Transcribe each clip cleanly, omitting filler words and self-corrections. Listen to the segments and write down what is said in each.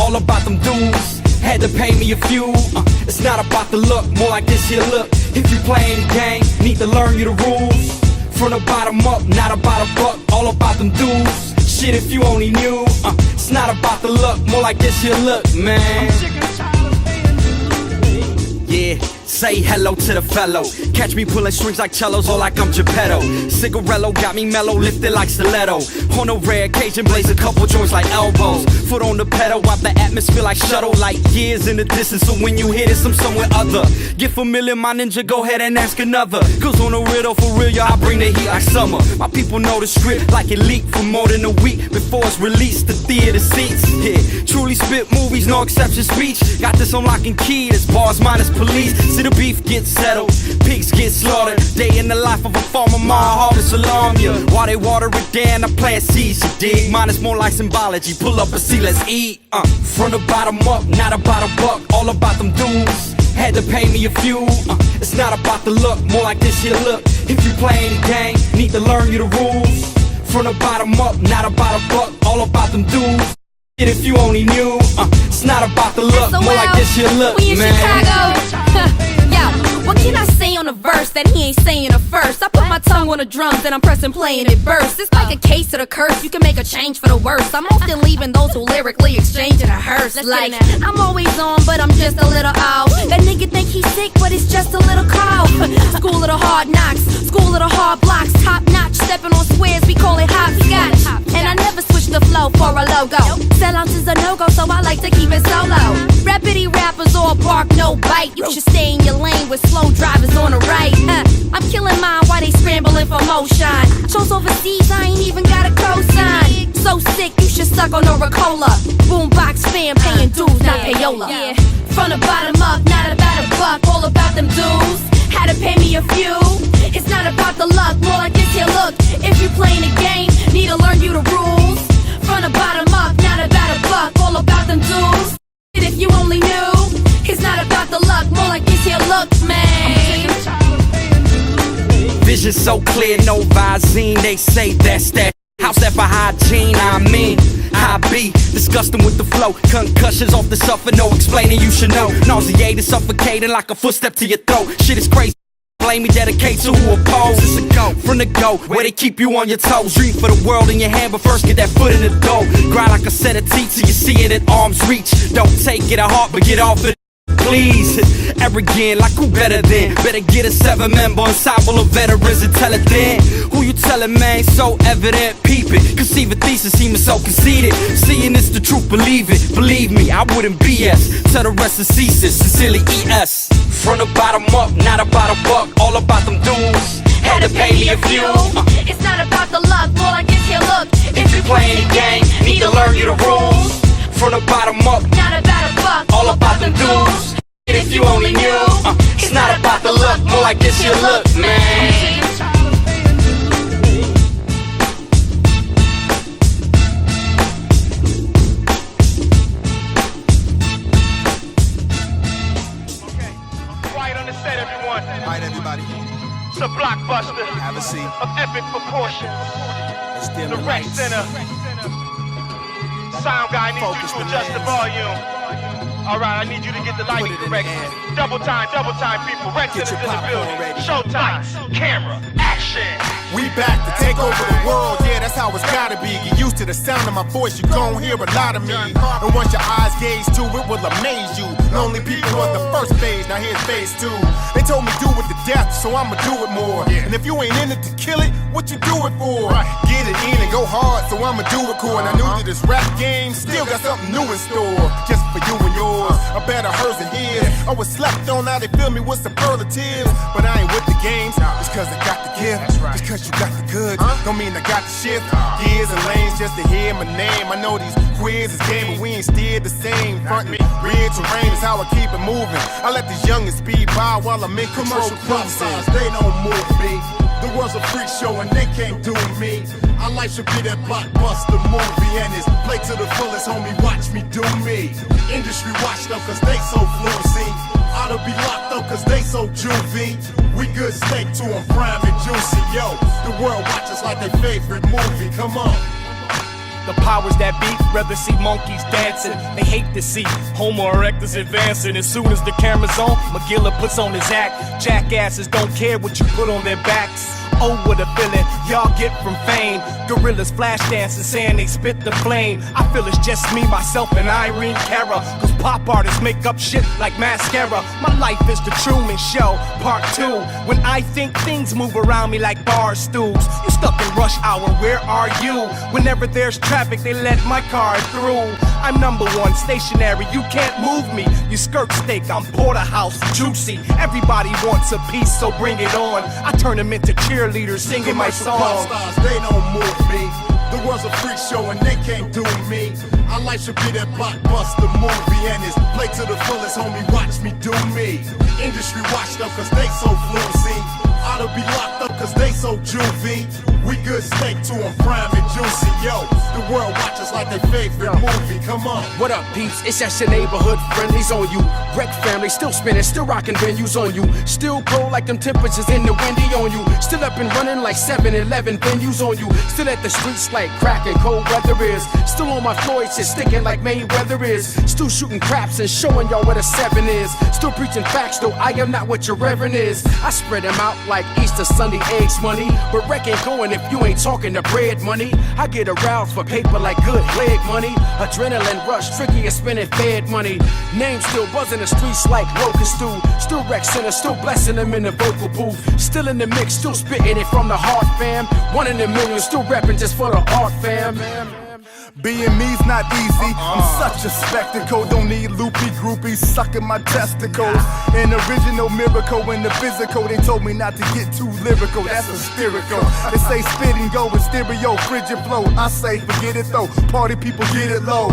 all about them dues. Had to pay me a few. It's not about the look, more like this here look. If you playing the game, need to learn you the rules. From the bottom up, not about a buck, all about them dues. Shit, if you only knew, it's not about the look, more like this here look, man. Yeah, say hello to the fellow. Catch me pulling strings like cellos or like I'm Geppetto. Cigarello got me mellow, lifted like stiletto. On a rare occasion, blaze a couple joints like elbows. Foot on the pedal, wipe the atmosphere like shuttle. Like years in the distance, so when you hit it, some somewhere other. Get familiar, my ninja, go ahead and ask another. Cause on the real though, for real, y'all, I bring the heat like summer. My people know the script like it leaked for more than a week before it's released to theater seats. Yeah, truly spit movies, no exception speech. Got this on lock and key, this bars minus police. See the beef get settled, pigs get slaughtered. Day in the life of a farmer, my harvest alarm ya. While they water it down, I plant seeds, you dig? Mine is more like symbology, pull up and see, let's eat. From the bottom up, not about a buck, all about them dues. Had to pay me a few. It's not about the look, more like this here look. If you playing the game, need to learn you the rules. From the bottom up, not about a buck, all about them dues. If you only knew, it's not about the look, more like this here look, we in man. Chicago. Yo, what can I say on a verse that he ain't saying at first? I put my tongue on the drums and I'm pressing play and it bursts. It's like a case of the curse, you can make a change for the worse. I'm often leaving those who lyrically exchange in a hearse. Like, I'm always on, but I'm just a little off. That nigga think he's sick, but it's just a little cough. School of the hard knocks, school of the hard blocks. Top notch, stepping on squares, we call it hopscotch. And I never switch the flow for a logo. Sellouts is a no-go, so I like to keep it solo. Rapidy rappers all bark, no bite. You should stay in your lane with slow drivers on the right. I'm killing mine while they scrambling for motion. Shows overseas, I ain't even got a cosign. So sick, you should suck on a Ricola. Boombox fan paying dues, not payola. Yeah. From the bottom up, not about a buck, all about them dues. Had to pay me a few. It's not about the luck, more like this here look. If you playing the game, need to learn you the rules. From the bottom up, not about a buck, all about them dues. If you only knew, it's not about the luck, more like this here look, man. Vision so clear, no Visine, they say that's that. House that for hygiene, I mean, I be disgusting with the flow. Concussions off the suffer, no explaining, you should know. Nauseated, suffocating like a footstep to your throat. Shit is crazy. Blame me, dedicate to who oppose. It's a go from the go, where they keep you on your toes. Dream for the world in your hand, but first get that foot in the door. Grind like a set of teeth till you see it at arm's reach. Don't take it at heart, but get off it. Please, arrogant, like who better than? Better get a 7-member ensemble of veterans and tell it then. Who you telling, man? So evident, peep it. Conceive a thesis, seeming so conceited. Seeing it's the truth, believe it. Believe me, I wouldn't BS. Tell the rest of ceases, sincerely ES. From the bottom up, not about a buck, all about them dues. Had to pay me a few. It's not about the luck, more like this here look. If you playing the game, need to learn you the rules. From the bottom up, not about a buck, all about them dues. If you only knew, it's not about the look, more like this here look, man. Okay, quiet on the set, everyone. Alright, everybody, It's a blockbuster have a seat. of epic proportions. Let's dim The the rec lights. center. Sound guy, I need Focus you to the adjust the lens. volume. Alright, I need you to get the lighting Put it in correct. the air. Double time, people. Rec Get center's your in the popcorn building. ready. Showtime, camera, action. We back to take over the world, yeah, that's how it's gotta be. Get used to the sound of my voice, you gon' hear a lot of me. And once your eyes gaze to it, will amaze you. Lonely people are the first phase, now here's phase 2. They told me do it to death, so I'ma do it more. And if you ain't in it to kill it, what you do it for? Get it in and go hard, so I'ma do it cool. And I knew that this rap game still got something new in store. Just for you and yours, a better hers and his. I was slept on, now they fill me with superlatives. But I ain't with the games, just cause I got the gift. Just cause you got the goods, don't mean I got the shift. Years and lanes just to hear my name. I know these quizzes game, but we ain't steered the same. Frontin' rear terrain is how I keep it moving. I let these youngins speed by while I'm in control cruising. They don't move me. The world's a freak show and they can't do me. Our life should be that blockbuster movie, and it's play to the fullest, homie, watch me do me. Industry watch them cause they so fluency. Oughta be locked up cause they so juvie. We good steak to them, prime and juicy, yo. The world watches like their favorite movie, come on. The powers that be rather see monkeys dancing. They hate to see Homo erectus advancing. As soon as the camera's on, McGilla puts on his act. Jackasses don't care what you put on their backs. Oh, what a feeling y'all get from fame. Gorillas flash dancing, saying they spit the flame. I feel it's just me, myself, and Irene Cara. Cause pop artists make up shit like mascara. My life is the Truman Show, part 2. When I think things move around me like bar stools. You stuck in rush hour, where are you? Whenever there's traffic, they let my car through. I'm #1 stationary, you can't move me. You skirt steak, I'm porterhouse, juicy. Everybody wants a piece, so bring it on. I turn them into cheerleaders singing my song. Pop stars, they don't move me. The world's a freak show and they can't do me. Our life should be that blockbuster movie, and it's play to the fullest, homie, watch me do me. Industry watched them cause they so fluency. Ought to be locked up cause they so juvie. We good steak to them, prime and juicy, yo. The world watches like their favorite movie, come on. What up, peeps? It's just your neighborhood friendlies on you. Wreck family, still spinning, still rocking venues on you. Still cold like them temperatures in the windy on you. Still up and running like 7-Eleven venues on you. Still at the streets like crack and cold weather is. Still on my Floyd shit, sticking like Mayweather is. Still shooting craps and showing y'all what a 7 is. Still preaching facts, though I am not what your reverend is. I spread them out like Easter Sunday eggs money. But wreck ain't going if you ain't talking the bread money. I get aroused for paper like good leg money. Adrenaline rush, tricky as spending fed money. Name still buzzing the streets like locust stew. Still wreck center, still blessing them in the vocal booth. Still in the mix, still spitting it from the heart, fam. 1 in a million, still rapping just for the art, fam. Being me's not easy. I'm such a spectacle. Don't need loopy groupies sucking my testicles. An original miracle in the physical. They told me not to get too lyrical. That's hysterical. They say spit and go with stereo, frigid flow. I say forget it though. Party people get it low.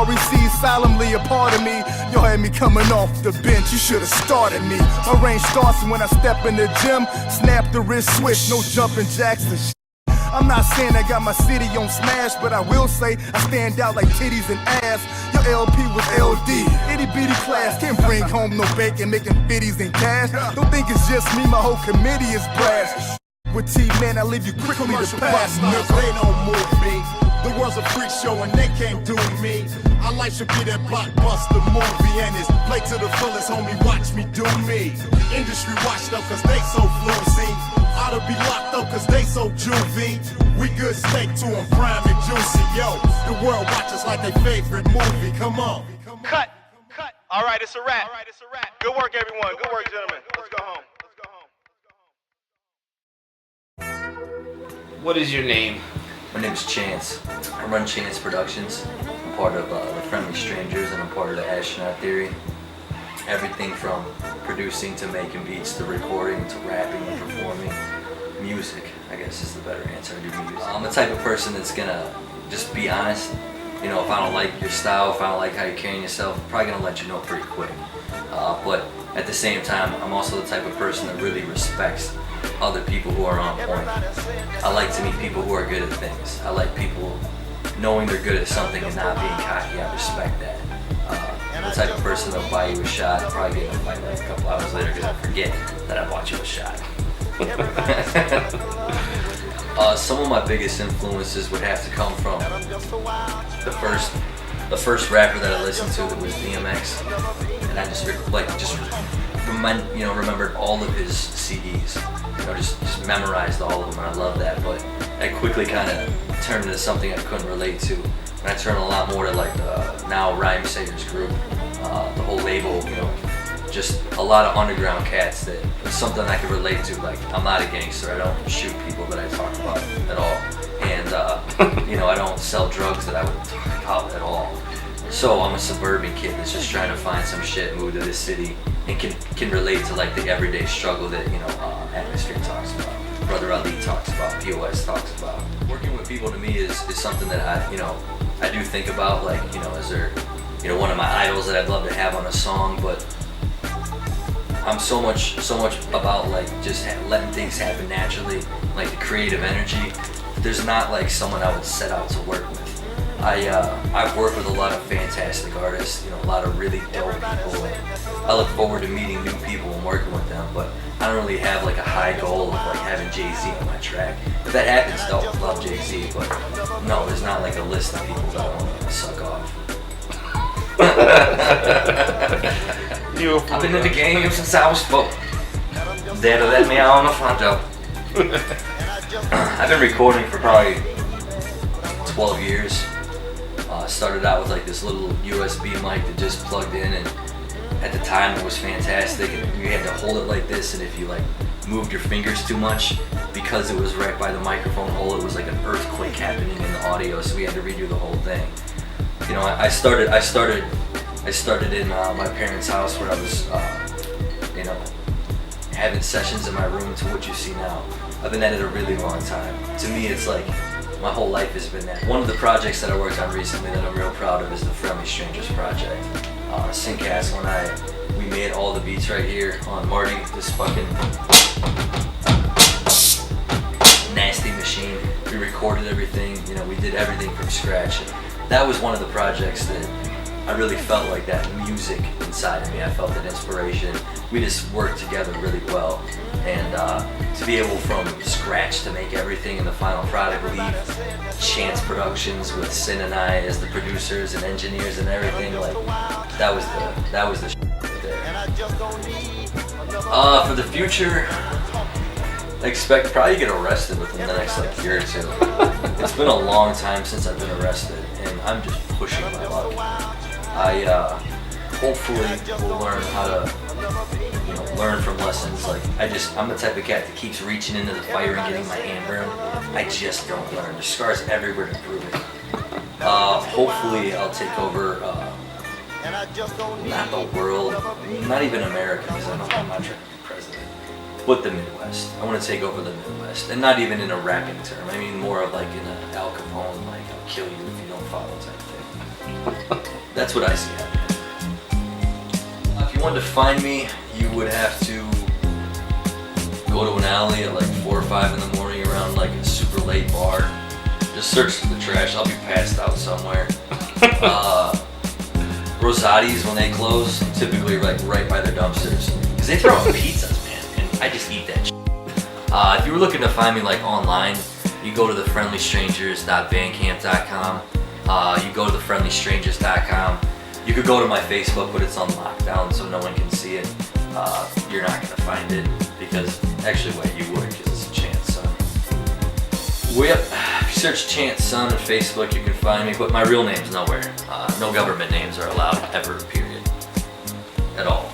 REC solemnly a part of me. Y'all had me coming off the bench. You should have started me. My range starts when I step in the gym. Snap the wrist switch. No jumping jacks and shit. I'm not saying I got my city on smash, but I will say I stand out like titties and ass. Your LP was LD, itty bitty class. Can't bring home no bacon, making 50s in cash. Don't think it's just me, my whole committee is brass. With T-Man, I leave you quickly to pass. They don't move me. The world's a freak show and they can't do me. Our life should be that blockbuster movie, and it's play to the fullest, homie, watch me do me. Industry watched up cause they so fluency. Ought to be locked up cause they so juvie. We good steak to them, prime and juicy, yo. The world watches like their favorite movie, come on. Cut. All right, it's a wrap. Good work, everyone. Good work, gentlemen. Let's go home. What is your name? My name is Chance. I run Chance Productions. I'm part of the Friendly Strangers, and I'm part of the Astronaut Theory. Everything from producing to making beats to recording to rapping and performing. Music, I guess, is the better answer. I do music. I'm the type of person that's gonna just be honest. You know, if I don't like your style, if I don't like how you're carrying yourself, I'm probably gonna let you know pretty quick. But at the same time, I'm also the type of person that really respects other people who are on point. I like to meet people who are good at things. I like people knowing they're good at something and not being cocky. I respect that. I'm the type of person that'll buy you a shot and probably get in a fight like a couple hours later because I forget that I bought you a shot. Some of my biggest influences would have to come from the first rapper that I listened to that was DMX, and I just remembered all of his CDs. You know, just memorized all of them, and I love that. But that quickly kind of turned into something I couldn't relate to. And I turned a lot more to like the now Rhyme Sayers group, the whole label, you know, just a lot of underground cats that was something I could relate to. Like, I'm not a gangster, I don't shoot people that I talk about at all. And, you know, I don't sell drugs that I would talk about at all. So I'm a suburban kid that's just trying to find some shit, move to this city, and can relate to like the everyday struggle that, you know, Atmosphere talks about, Brother Ali talks about, POS talks about. Working with people to me is something that I do think about, like, you know, is there, you know, one of my idols that I'd love to have on a song, but I'm so much about like just letting things happen naturally, like the creative energy. There's not like someone I would set out to work with. I've worked with a lot of fantastic artists, you know, a lot of really dope people, and I look forward to meeting new people and working with them, but I don't really have like a high goal of like having Jay-Z on my track. If that happens, though, I love Jay-Z, but no, there's not like a list of people that I want to suck off. I've been in the game since I was 4. Dad let me out on the front door. I've been recording for probably 12 years. Started out with like this little USB mic that just plugged in, and at the time it was fantastic, and you had to hold it like this, and if you like moved your fingers too much, because it was right by the microphone hole, it was like an earthquake happening in the audio, so we had to redo the whole thing. You know, I started in my parents' house where I was, you know, having sessions in my room to what you see now. I've been at it a really long time. To me, it's like my whole life has been that. One of the projects that I worked on recently that I'm real proud of is the Friendly Strangers project. Syncastle and I, we made all the beats right here on Marty, this fucking nasty machine. We recorded everything, you know, we did everything from scratch. And that was one of the projects that I really felt like that music inside of me. I felt that inspiration. We just worked together really well. And to be able from scratch to make everything in the final product, leave Chance Productions with Sin and I as the producers and engineers and everything, like that was the shit right there. For the future, I expect probably to get arrested within the next like year or two. It's been a long time since I've been arrested, and I'm just pushing my luck. I hopefully will learn how to, you know, learn from lessons. Like I'm the type of cat that keeps reaching into the fire and getting my hand burned. I just don't learn. There's scars everywhere to prove it. Hopefully I'll take over, not the world, not even America, because I'm not trying to be president, but the Midwest. I want to take over the Midwest, and not even in a rapping term. I mean more of like in a Al Capone, like I'll kill you if you don't follow type thing. That's what I see happening. If you wanted to find me, you would have to go to an alley at like 4 or 5 in the morning around like a super late bar. Just search for the trash. I'll be passed out somewhere. Rosati's, when they close, typically like right by their dumpsters, because they throw out pizzas, man, and I just eat that shit. If you were looking to find me like online, you go to thefriendlystrangers.bandcamp.com. You go to thefriendlystrangers.com. You could go to my Facebook, but it's on lockdown, so no one can see it. You're not gonna find it, because actually, wait, you would, because it's Chance Son. Well, if you search Chance Son on Facebook, you can find me, but my real name's nowhere. No government names are allowed ever, period. At all.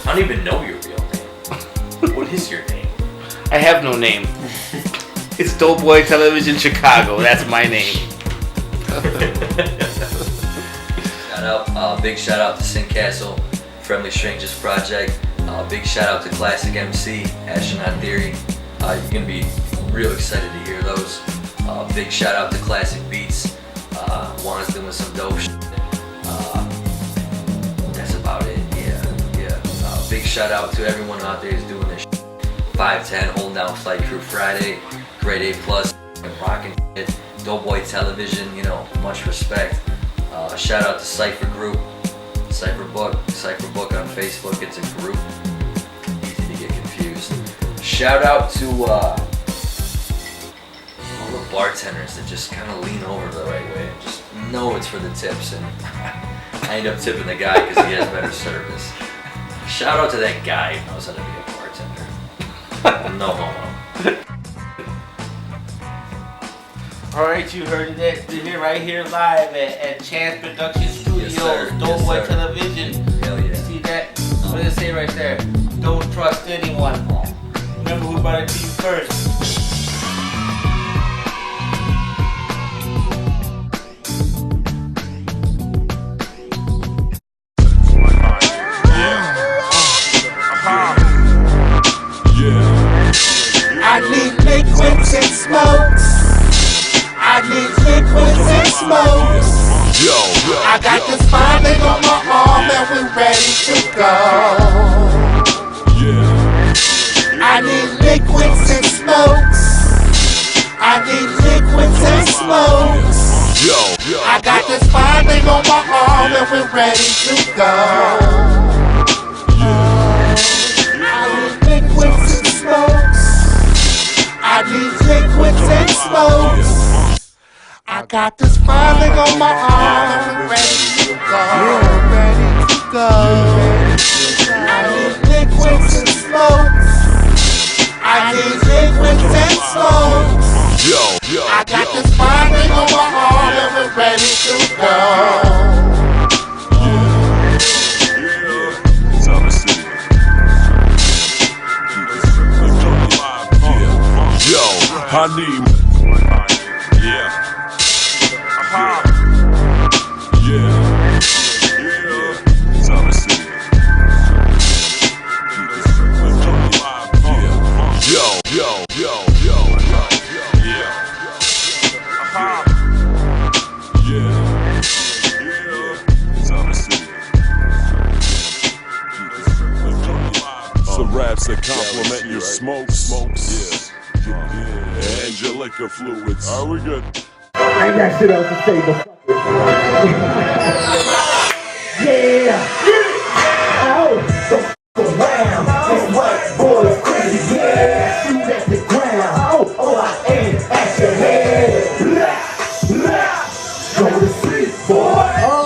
I don't even know your real name. What is your name? I have no name. It's DOUGHBOY Television Chicago. That's my name. Big shout out to Syncastle, Friendly Strangers Project. Big shout out to Classic MC, Astronaut Theory. You're gonna be real excited to hear those. Big shout out to Classic Beats. Juan's doing some dope shit. That's about it. Yeah. Big shout out to everyone out there who's doing this shit. 510 holding down Flight Crew Friday, Grade A Plus, rocking shit. DOUGHBOY Television, you know, much respect. Shout out to Cypher Group, Cypher Book on Facebook. It's a group, easy to get confused. Shout out to all the bartenders that just kind of lean over the right way and just know it's for the tips, and I end up tipping the guy because he has better service. Shout out to that guy who knows how to be a bartender. No homo. Alright, you heard it right here live at Chance Production Studios, DOUGHBOY Television. Hell yeah. See that? What does it say right there? Don't trust anyone. Remember who brought it to you first. I need liquids and smokes. I need liquids and smokes. I got this bonding on my arm and we're ready to go. I need liquids and smokes. I need liquids and smokes. I got this fine thing on my arm and we're ready to go. I need liquids and smokes. I need liquids and smokes. I got this fine thing on my arm and we're ready to go. Ready to go. I need liquids and smokes. I need liquids and smokes. I got this fine thing on my arm and we're ready to go. I need. Some raps that compliment your smokes. And your liquor fluids. Are we good? I ain't got shit else to say, but fuck it. Yeah. Oh, so fuck around. This white boy is crazy. Yeah. Shoot at the ground. Oh, I aim at your head. Blah, blah. Go to sleep, boy. Oh,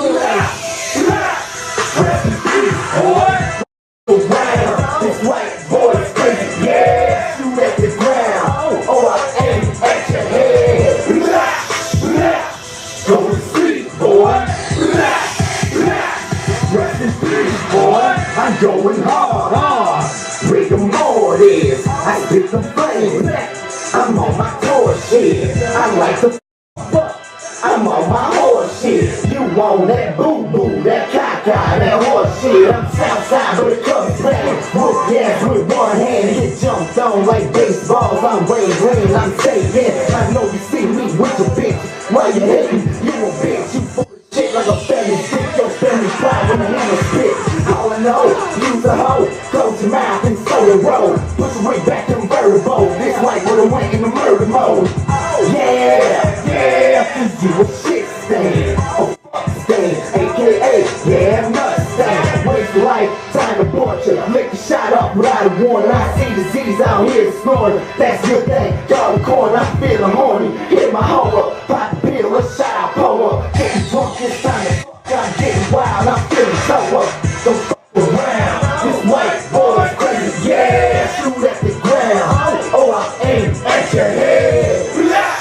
rest in peace, boy. Around. This white boy is crazy. Yeah. Shoot at the ground. Oh, I aim at your head. Blah, blah. Go to sleep, boy. Rest in peace, boy. I'm going hard. Rigor mortis. I spit some flames. I'm on my tour shit. I like to fuck. I'm on my horse shit. You want that boo-boo, that caca, that horse shit. I'm Southside, but it comes back. Whoop yes with one hand. Get jumped on like baseballs. I'm way green, I'm saving. I know you see me with your bitch. Why you hating? You a bitch. You full of shit like a belly stick. Your belly fly when the hammer spit. All I know, use a hoe. Close your mouth and slow the road. Push your way back convertible. This white would've went in the murder mode. Yeah, yeah. You a shit stain. A fuck stain. AKA, yeah, nut stain. Waste your life, time to butcher. Lick the shot up without a warning. I see disease out here snoring. That's your thing. Y'all the corner, I'm feeling horny. Hit my hoe up, pop a pill, a shot, I pull up. Getting drunk this time to fuck. I'm getting wild, I'm feeling so up. Don't fuck around. This white boy is crazy, yeah. Shoot at the ground. Oh, I aim at your head. Blah,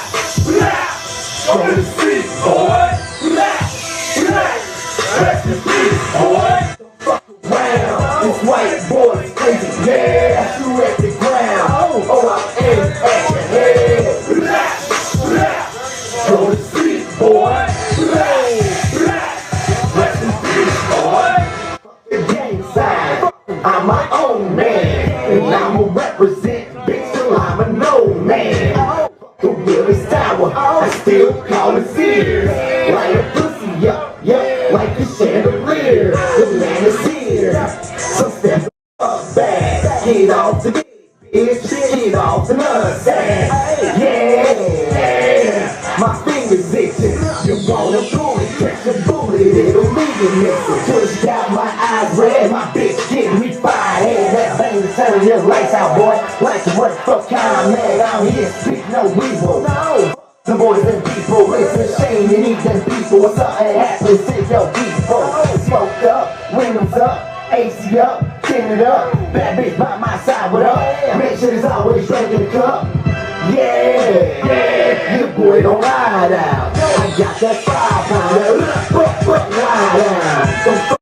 blah. Go to sleep, boy. Blah, blah. Rest in peace, boy. Don't fuck around. This white boy is crazy, yeah. Shoot at the ground. Oh, I aim at your head. Blah, blah. Go to sleep, boy. Blah, blah. Rest in peace, boy. Fuck the gang sign. I'm my own man. And I'ma represent, bitch, till I'm a no man. The wheel is tower, I still call it Sears. Like a pussy up, yeah, like a chandelier. The man is here, so step up back. Get off the dick, bitch, get off the nutsack. Yeah, my fingers itching. You wanna booty, catch a booty, it'll leave you missing. Twitched out, my eyes red, my bitch getting me fired. Hey, that bang to turn your lights out, boy. Like what fuck kind of man out here speak no evil. No, the boys and people, it's a shame you need them people. When something happens to your people, smoked up, windows up, AC up, tin it up. Bad bitch by my side, what up? Make sure there's always drinking a cup. Yeah, yeah, your boy don't ride out. I got that 5 pounder, ride out. Don't